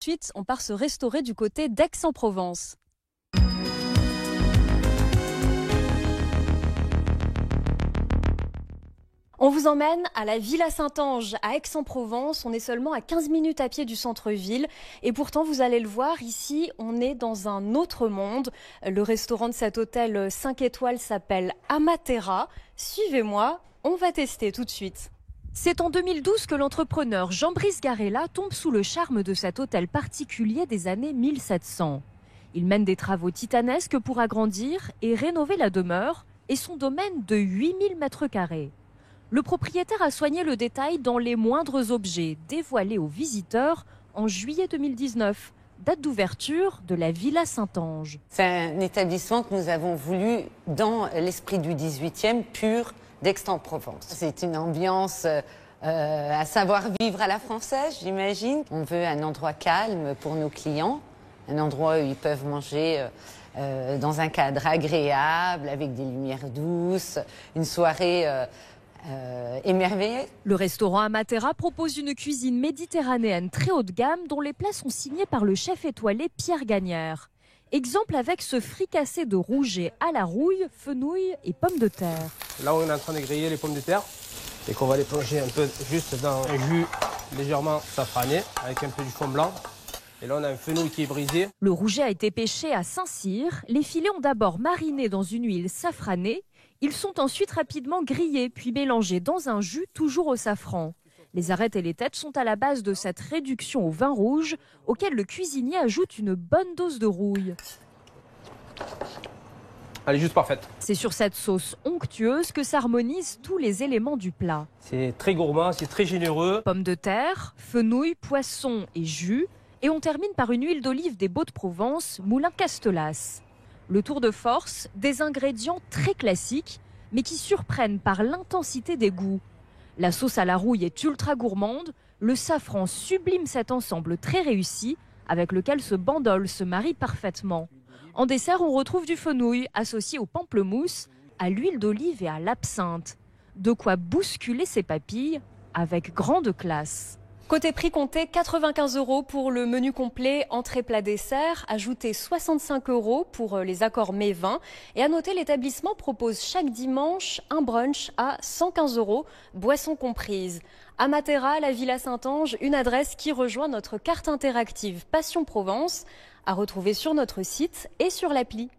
Ensuite, on part se restaurer du côté d'Aix-en-Provence. On vous emmène à la Villa Saint-Ange, à Aix-en-Provence. On est seulement à 15 minutes à pied du centre-ville. Et pourtant, vous allez le voir, ici, on est dans un autre monde. Le restaurant de cet hôtel 5 étoiles s'appelle Amatera. Suivez-moi, on va tester tout de suite. C'est en 2012 que l'entrepreneur Jean-Brice Garella tombe sous le charme de cet hôtel particulier des années 1700. Il mène des travaux titanesques pour agrandir et rénover la demeure et son domaine de 8000 mètres carrés. Le propriétaire a soigné le détail dans les moindres objets dévoilés aux visiteurs en juillet 2019, date d'ouverture de la Villa Saint-Ange. C'est un établissement que nous avons voulu dans l'esprit du 18e pur d'Aix-en-Provence. C'est une ambiance à savoir vivre à la française, j'imagine. On veut un endroit calme pour nos clients, un endroit où ils peuvent manger dans un cadre agréable, avec des lumières douces, une soirée émerveillée. Le restaurant Amatera propose une cuisine méditerranéenne très haut de gamme dont les plats sont signés par le chef étoilé Pierre Gagnère. Exemple avec ce fricassé de rouget à la rouille, fenouil et pommes de terre. Là, on est en train de griller les pommes de terre et qu'on va les plonger un peu juste dans un jus légèrement safrané avec un peu du fond blanc. Et là, on a un fenouil qui est brisé. Le rouget a été pêché à Saint-Cyr. Les filets ont d'abord mariné dans une huile safranée. Ils sont ensuite rapidement grillés, puis mélangés dans un jus toujours au safran. Les arêtes et les têtes sont à la base de cette réduction au vin rouge, auquel le cuisinier ajoute une bonne dose de rouille. Elle est juste parfaite. C'est sur cette sauce onctueuse que s'harmonisent tous les éléments du plat. C'est très gourmand, c'est très généreux. Pommes de terre, fenouil, poisson et jus. Et on termine par une huile d'olive des Baux-de-Provence, Moulin Castelas. Le tour de force, des ingrédients très classiques, mais qui surprennent par l'intensité des goûts. La sauce à la rouille est ultra gourmande, le safran sublime cet ensemble très réussi, avec lequel ce bandol se marie parfaitement. En dessert, on retrouve du fenouil associé au pamplemousse, à l'huile d'olive et à l'absinthe. De quoi bousculer ses papilles avec grande classe. Côté prix, comptez 95 € pour le menu complet entrée plat dessert, ajoutez 65 € pour les accords mets vin. Et à noter, l'établissement propose chaque dimanche un brunch à 115 €, boissons comprises. Amatera, la Villa Saint-Ange, une adresse qui rejoint notre carte interactive Passion Provence, à retrouver sur notre site et sur l'appli.